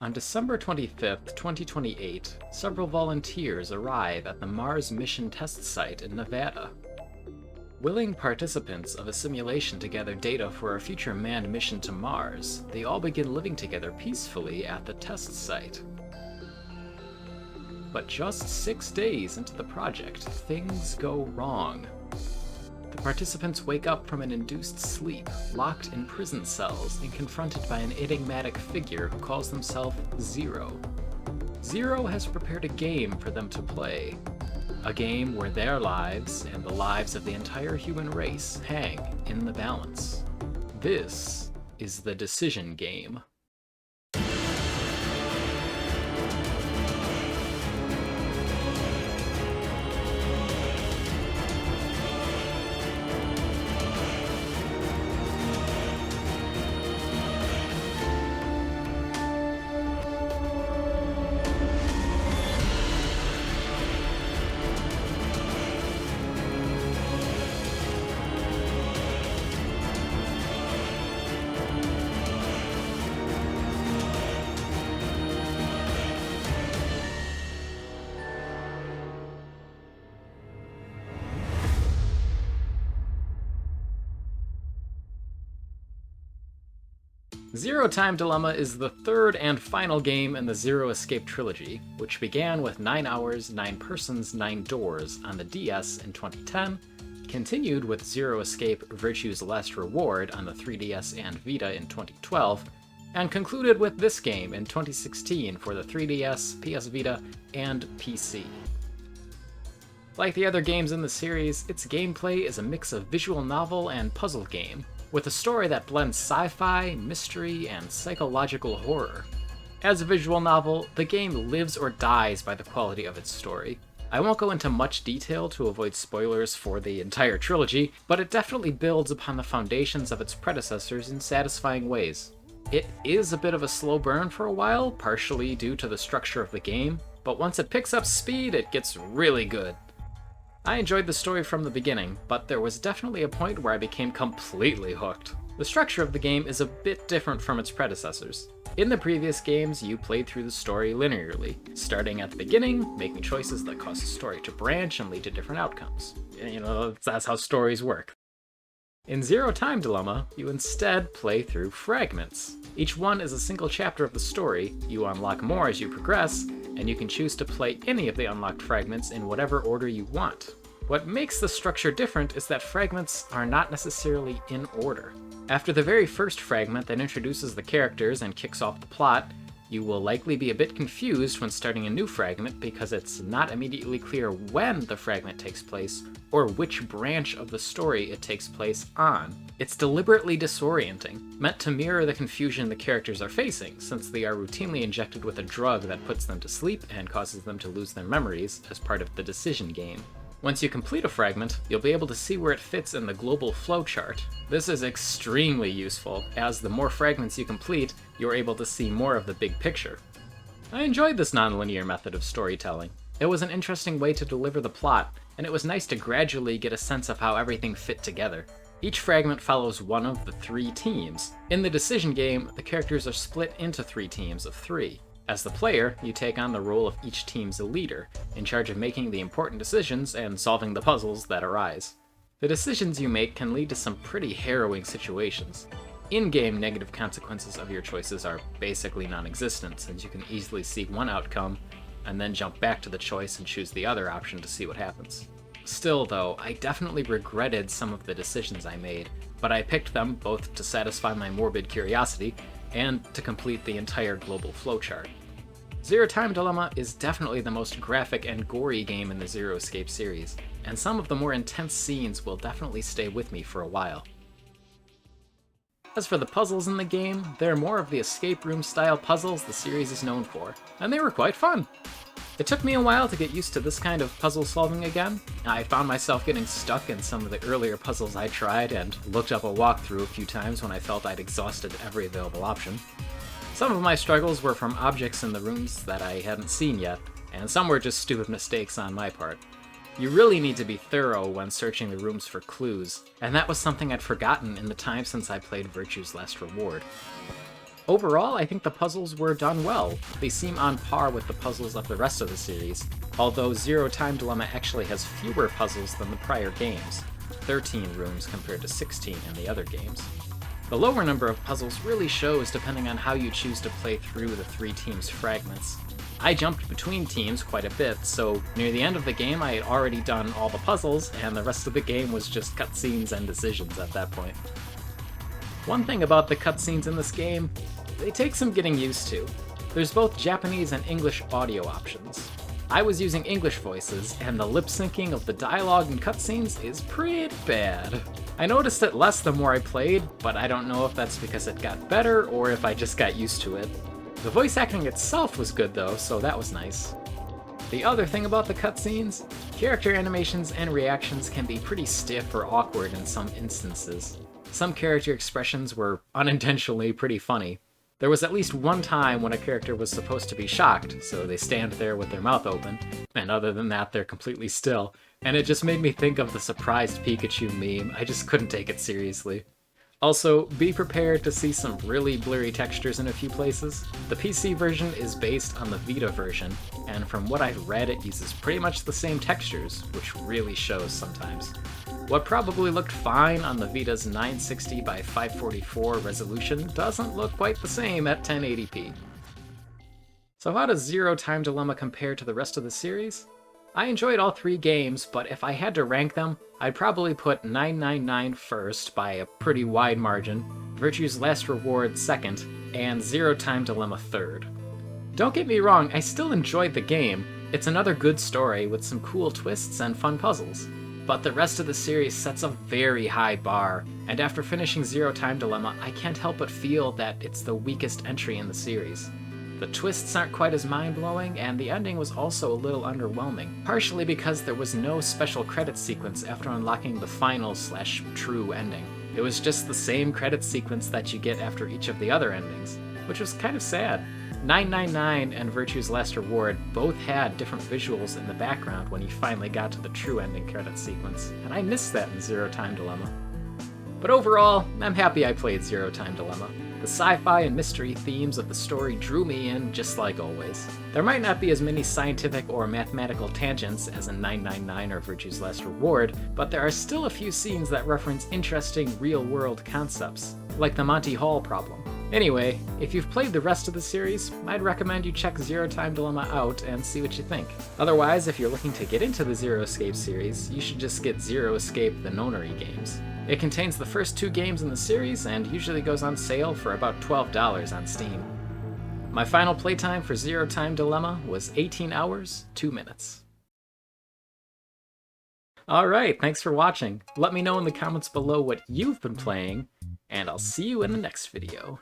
On December 25th, 2028, several volunteers arrive at the Mars mission test site in Nevada. Willing participants of a simulation to gather data for a future manned mission to Mars, they all begin living together peacefully at the test site. But just 6 days into the project, things go wrong. The participants wake up from an induced sleep, locked in prison cells and confronted by an enigmatic figure who calls himself Zero. Zero has prepared a game for them to play. A game where their lives and the lives of the entire human race hang in the balance. This is the decision game. Zero Time Dilemma is the third and final game in the Zero Escape Trilogy, which began with 9 Hours, 9 Persons, 9 Doors on the DS in 2010, continued with Zero Escape Virtue's Last Reward on the 3DS and Vita in 2012, and concluded with this game in 2016 for the 3DS, PS Vita, and PC. Like the other games in the series, its gameplay is a mix of visual novel and puzzle game, with a story that blends sci-fi, mystery, and psychological horror. As a visual novel, the game lives or dies by the quality of its story. I won't go into much detail to avoid spoilers for the entire trilogy, but it definitely builds upon the foundations of its predecessors in satisfying ways. It is a bit of a slow burn for a while, partially due to the structure of the game, but once it picks up speed, it gets really good. I enjoyed the story from the beginning, but there was definitely a point where I became completely hooked. The structure of the game is a bit different from its predecessors. In the previous games, you played through the story linearly, starting at the beginning, making choices that cause the story to branch and lead to different outcomes. You know, that's how stories work. In Zero Time Dilemma, you instead play through fragments. Each one is a single chapter of the story, you unlock more as you progress, and you can choose to play any of the unlocked fragments in whatever order you want. What makes the structure different is that fragments are not necessarily in order. After the very first fragment that introduces the characters and kicks off the plot, you will likely be a bit confused when starting a new fragment because it's not immediately clear when the fragment takes place or which branch of the story it takes place on. It's deliberately disorienting, meant to mirror the confusion the characters are facing, since they are routinely injected with a drug that puts them to sleep and causes them to lose their memories as part of the decision game. Once you complete a fragment, you'll be able to see where it fits in the global flowchart. This is extremely useful, as the more fragments you complete, you're able to see more of the big picture. I enjoyed this non-linear method of storytelling. It was an interesting way to deliver the plot, and it was nice to gradually get a sense of how everything fit together. Each fragment follows one of the 3 teams. In the decision game, the characters are split into 3 teams of 3. As the player, you take on the role of each team's leader, in charge of making the important decisions and solving the puzzles that arise. The decisions you make can lead to some pretty harrowing situations. In-game negative consequences of your choices are basically non-existent, since you can easily see one outcome, and then jump back to the choice and choose the other option to see what happens. Still, though, I definitely regretted some of the decisions I made, but I picked them both to satisfy my morbid curiosity and to complete the entire global flowchart. Zero Time Dilemma is definitely the most graphic and gory game in the Zero Escape series, and some of the more intense scenes will definitely stay with me for a while. As for the puzzles in the game, they're more of the escape room style puzzles the series is known for, and they were quite fun. It took me a while to get used to this kind of puzzle solving again. I found myself getting stuck in some of the earlier puzzles I tried and looked up a walkthrough a few times when I felt I'd exhausted every available option. Some of my struggles were from objects in the rooms that I hadn't seen yet, and some were just stupid mistakes on my part. You really need to be thorough when searching the rooms for clues, and that was something I'd forgotten in the time since I played Virtue's Last Reward. Overall, I think the puzzles were done well. They seem on par with the puzzles of the rest of the series, although Zero Time Dilemma actually has fewer puzzles than the prior games, 13 rooms compared to 16 in the other games. The lower number of puzzles really shows depending on how you choose to play through the 3 teams' fragments. I jumped between teams quite a bit, so near the end of the game I had already done all the puzzles, and the rest of the game was just cutscenes and decisions at that point. One thing about the cutscenes in this game, they take some getting used to. There's both Japanese and English audio options. I was using English voices, and the lip syncing of the dialogue and cutscenes is pretty bad. I noticed it less the more I played, but I don't know if that's because it got better or if I just got used to it. The voice acting itself was good though, so that was nice. The other thing about the cutscenes, character animations and reactions can be pretty stiff or awkward in some instances. Some character expressions were unintentionally pretty funny. There was at least one time when a character was supposed to be shocked, so they stand there with their mouth open, and other than that they're completely still, and it just made me think of the surprised Pikachu meme. I just couldn't take it seriously. Also, be prepared to see some really blurry textures in a few places. The PC version is based on the Vita version, and from what I've read it uses pretty much the same textures, which really shows sometimes. What probably looked fine on the Vita's 960 by 544 resolution doesn't look quite the same at 1080p. So how does Zero Time Dilemma compare to the rest of the series? I enjoyed all 3 games, but if I had to rank them, I'd probably put 999 first by a pretty wide margin, Virtue's Last Reward second, and Zero Time Dilemma third. Don't get me wrong, I still enjoyed the game. It's another good story with some cool twists and fun puzzles. But the rest of the series sets a very high bar, and after finishing Zero Time Dilemma, I can't help but feel that it's the weakest entry in the series. The twists aren't quite as mind-blowing, and the ending was also a little underwhelming, partially because there was no special credits sequence after unlocking the final/true ending. It was just the same credits sequence that you get after each of the other endings, which was kind of sad. 999 and Virtue's Last Reward both had different visuals in the background when you finally got to the true ending credits sequence, and I missed that in Zero Time Dilemma. But overall, I'm happy I played Zero Time Dilemma. The sci-fi and mystery themes of the story drew me in, just like always. There might not be as many scientific or mathematical tangents as in 999 or Virtue's Last Reward, but there are still a few scenes that reference interesting real-world concepts, like the Monty Hall problem. Anyway, if you've played the rest of the series, I'd recommend you check Zero Time Dilemma out and see what you think. Otherwise, if you're looking to get into the Zero Escape series, you should just get Zero Escape the Nonary games. It contains the first 2 games in the series and usually goes on sale for about $12 on Steam. My final playtime for Zero Time Dilemma was 18 hours, 2 minutes. Alright, thanks for watching. Let me know in the comments below what you've been playing, and I'll see you in the next video.